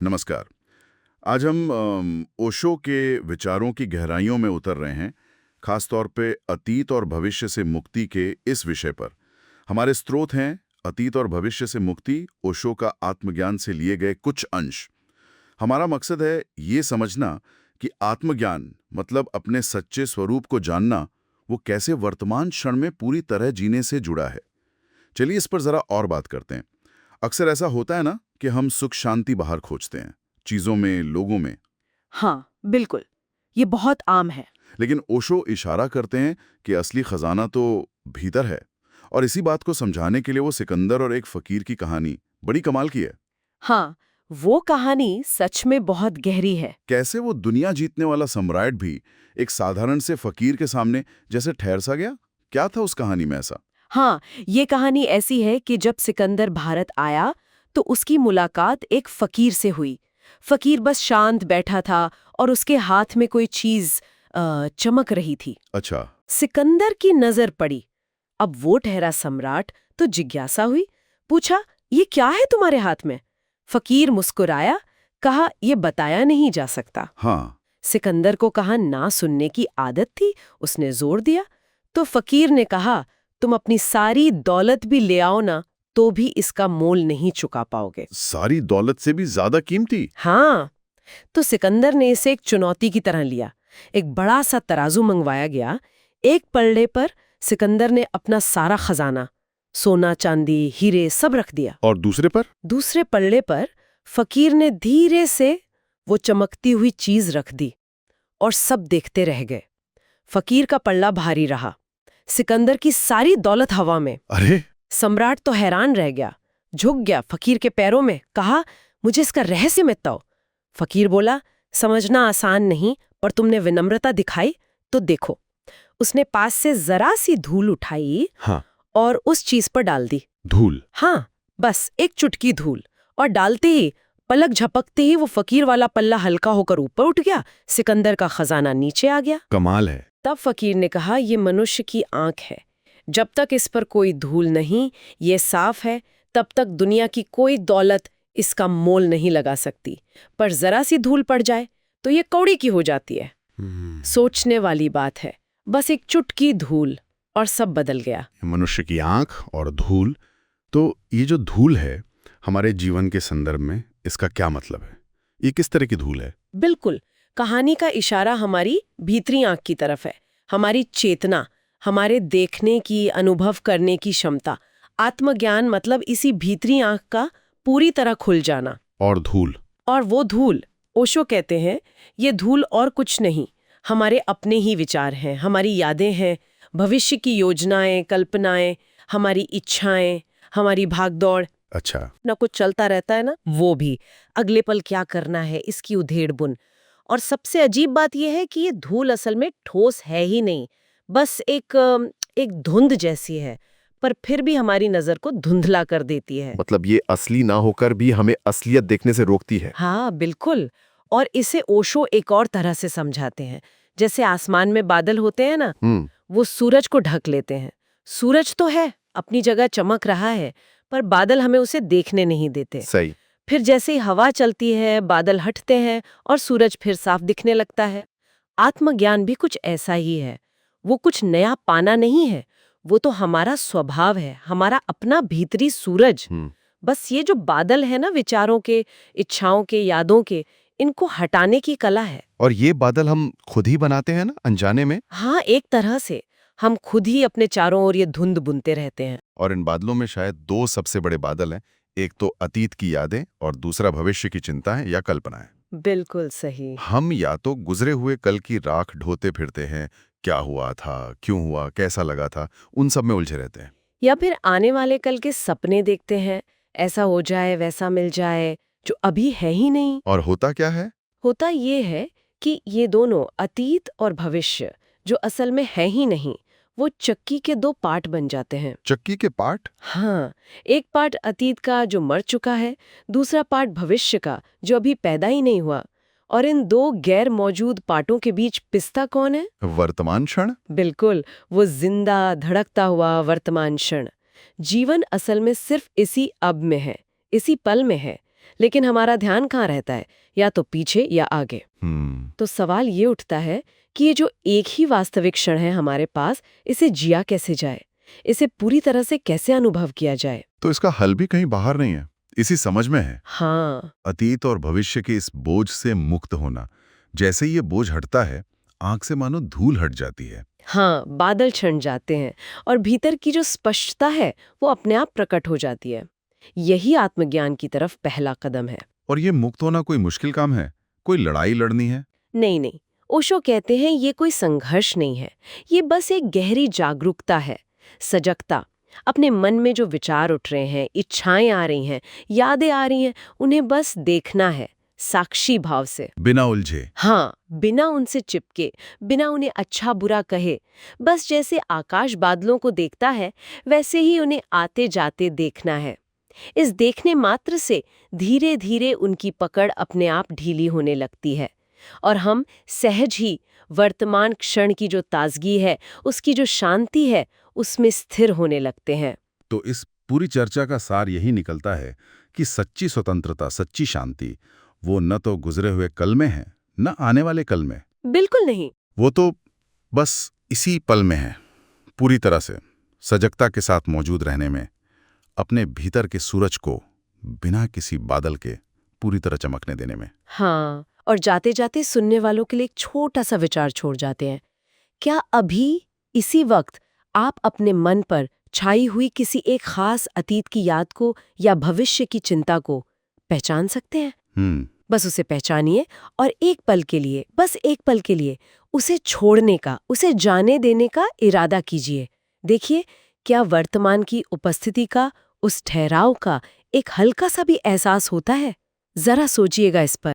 नमस्कार। आज हम ओशो के विचारों की गहराइयों में उतर रहे हैं, खास तौर पे अतीत और भविष्य से मुक्ति के इस विषय पर। हमारे स्रोत हैं अतीत और भविष्य से मुक्ति, ओशो का आत्मज्ञान से लिए गए कुछ अंश। हमारा मकसद है ये समझना कि आत्मज्ञान मतलब अपने सच्चे स्वरूप को जानना, वो कैसे वर्तमान क्षण में पूरी तरह जीने से जुड़ा है। चलिए इस पर जरा और बात करते हैं। अक्सर ऐसा होता है ना कि हम सुख शांति बाहर खोजते हैं, चीजों में, लोगों में। हाँ, बिल्कुल। ये बहुत आम है। लेकिन ओशो इशारा करते हैं कि असली खजाना तो भीतर है। और इसी बात को समझाने के लिए वो सिकंदर और एक फकीर की कहानी बड़ी कमाल की है। हाँ, वो कहानी सच में बहुत गहरी है। कैसे वो दुनिया जीतने वाला सम्राट भी एक साधारण से फकीर के सामने जैसे ठहर सा गया। क्या था उस कहानी में ऐसा? हाँ, ये कहानी ऐसी है कि जब सिकंदर भारत आया तो उसकी मुलाकात एक फकीर से हुई। फकीर बस शांत बैठा था और उसके हाथ में कोई चीज चमक रही थी। अच्छा। सिकंदर की नजर पड़ी। अब वो ठहरा सम्राट तो जिज्ञासा हुई। पूछा, ये क्या है तुम्हारे हाथ में? फकीर मुस्कुराया, कहा, ये बताया नहीं जा सकता। हाँ। सिकंदर को कहा ना सुनने की आदत थी, उसने जोर दिया। तो फकीर ने कहा, तुम अपनी सारी दौलत भी ले आओ ना, तो भी इसका मोल नहीं चुका पाओगे। सारी दौलत से भी ज्यादा कीमती? हाँ, तो सिकंदर ने इसे एक चुनौती की तरह लिया। एक बड़ा सा तराजू मंगवाया गया। एक पल्ले पर सिकंदर ने अपना सारा खजाना, सोना चांदी हीरे सब रख दिया। और दूसरे पर? दूसरे पल्ले पर फकीर ने धीरे से वो चमकती हुई चीज रख दी और सब देखते रह गए। फकीर का पल्ला भारी रहा, सिकंदर की सारी दौलत हवा में। अरे! सम्राट तो हैरान रह गया, झुक गया फकीर के पैरों में, कहा, मुझे इसका रहस्य बताओ। फकीर बोला, समझना आसान नहीं, पर तुमने विनम्रता दिखाई तो देखो। उसने पास से जरा सी धूल उठाई। हाँ। और उस चीज पर डाल दी। धूल? हाँ, बस एक चुटकी धूल। और डालते ही, पलक झपकते ही वो फकीर वाला पल्ला हल्का होकर ऊपर उठ गया। सिकंदर का खजाना नीचे आ गया। कमाल है। तब फकीर ने कहा, ये मनुष्य की आंख है। जब तक इस पर कोई धूल नहीं, ये साफ है, तब तक दुनिया की कोई दौलत इसका मोल नहीं लगा सकती। पर जरा सी धूल पड़ जाए तो ये कौड़ी की हो जाती है। सोचने वाली बात है। बस एक चुटकी धूल और सब बदल गया। मनुष्य की आंख और धूल। तो ये जो धूल है हमारे जीवन के संदर्भ में, इसका क्या मतलब है? ये किस तरह की धूल है? बिल्कुल, कहानी का इशारा हमारी भीतरी आंख की तरफ है। हमारी चेतना, हमारे देखने की, अनुभव करने की क्षमता। आत्मज्ञान मतलब इसी भीतरी आंख का पूरी तरह खुल जाना। और धूल? और वो धूल, ओशो कहते हैं, ये धूल और कुछ नहीं, हमारे अपने ही विचार हैं, हमारी यादें हैं, भविष्य की योजनाएं, कल्पनाएं, हमारी इच्छाएं, हमारी भागदौड़। अच्छा। ना कुछ चलता रहता है ना, वो भी अगले पल क्या करना है, इसकी उधेड़ बुन। और सबसे अजीब बात यह है कि ये धूल असल में ठोस है ही नहीं, बस एक धुंध जैसी है, पर फिर भी हमारी नजर को धुंधला कर देती है। मतलब ये असली ना होकर भी हमें असलियत देखने से रोकती है। हाँ, बिल्कुल। और इसे ओशो एक और तरह से समझाते हैं। जैसे आसमान में बादल होते हैं ना, वो सूरज को ढक लेते हैं। सूरज तो है, अपनी जगह चमक रहा है, पर बादल हमें उसे देखने नहीं देते। सही। फिर जैसे ही हवा चलती है, बादल हटते हैं और सूरज फिर साफ दिखने लगता है। आत्मज्ञान भी कुछ ऐसा ही है। वो कुछ नया पाना नहीं है, वो तो हमारा स्वभाव है, हमारा अपना भीतरी सूरज। बस ये जो बादल है ना, विचारों के, इच्छाओं के, यादों के, इनको हटाने की कला है। और ये बादल हम खुद ही बनाते हैं ना, अनजाने में। हाँ, एक तरह से हम खुद ही अपने चारों ओर ये धुंध बुनते रहते हैं। और इन बादलों में शायद दो सबसे बड़े बादल हैं, एक तो अतीत की यादें और दूसरा भविष्य की चिंताएं या कल्पनाएं। बिल्कुल सही। हम या तो गुजरे हुए कल की राख ढोते फिरते हैं, क्या हुआ था, क्यों हुआ, कैसा लगा था, उन सब में उलझे रहते हैं। या फिर आने वाले कल के सपने देखते हैं, ऐसा हो जाए, वैसा मिल जाए, जो अभी है ही नहीं। और होता क्या है? होता ये है कि ये दोनों अतीत और भविष्य, जो असल में है ही नहीं, वो चक्की के दो पार्ट बन जाते हैं। चक्की के पार्ट? हाँ, एक पार्ट अतीत का जो मर चुका है, दूसरा पार्ट भविष्य का जो अभी पैदा ही नहीं हुआ। और इन दो गैर मौजूद पार्टों के बीच पिसता कौन है? वर्तमान क्षण। बिल्कुल, वो जिंदा धड़कता हुआ वर्तमान क्षण। जीवन असल में सिर्फ इसी अब में है, इसी पल में है। लेकिन हमारा ध्यान कहाँ रहता है, या तो पीछे या आगे। तो सवाल ये उठता है कि ये जो एक ही वास्तविक क्षण है हमारे पास, इसे जिया कैसे जाए, इसे पूरी तरह से कैसे अनुभव किया जाए। तो इसका हल भी कहीं बाहर नहीं है, इसी समझ में है। हाँ, अतीत और भविष्य के इस बोझ से मुक्त होना। जैसे ही ये बोझ हटता है, आंख से मानो धूल हट जाती है। हाँ, बादल छंट जाते हैं और भीतर की जो स्पष्टता है वो अपने आप प्रकट हो जाती है। यही आत्मज्ञान की तरफ पहला कदम है। और ये मुक्त होना कोई मुश्किल काम है, कोई लड़ाई लड़नी है? नहीं नहीं, ओशो कहते हैं ये कोई संघर्ष नहीं है, ये बस एक गहरी जागरूकता है, सजगता। अपने मन में जो विचार उठ रहे हैं, इच्छाएं आ रही हैं, यादें आ रही हैं, उन्हें बस देखना है, साक्षी भाव से। बिना उलझे। हाँ, बिना उनसे चिपके, बिना उन्हें अच्छा बुरा कहे। बस जैसे आकाश बादलों को देखता है, वैसे ही उन्हें आते जाते देखना है। इस देखने मात्र से धीरे धीरे उनकी पकड़ अपने आप ढीली होने लगती है और हम सहज ही वर्तमान क्षण की जो ताजगी है, उसकी जो शांति है, उसमें स्थिर होने लगते हैं। तो इस पूरी चर्चा का सार यही निकलता है कि सच्ची स्वतंत्रता, सच्ची शांति, वो न तो गुजरे हुए कल में है, न आने वाले कल में। बिल्कुल नहीं। वो तो बस इसी पल में है, पूरी तरह से सजगता के साथ मौजूद रहने में, अपने भीतर के सूरज को बिना किसी बादल के पूरी तरह चमकने देने में। हाँ, और जाते जाते सुनने वालों के लिए एक छोटा सा विचार छोड़ जाते हैं। क्या अभी इसी वक्त आप अपने मन पर छाई हुई किसी एक खास अतीत की याद को या भविष्य की चिंता को पहचान सकते हैं? बस उसे पहचानिए और एक पल के लिए, बस एक पल के लिए उसे छोड़ने का, उसे जाने देने का इरादा कीजिए। देखिए, क्या वर्तमान की उपस्थिति का, उस ठहराव का एक हल्का सा भी एहसास होता है? जरा सोचिएगा इस पर।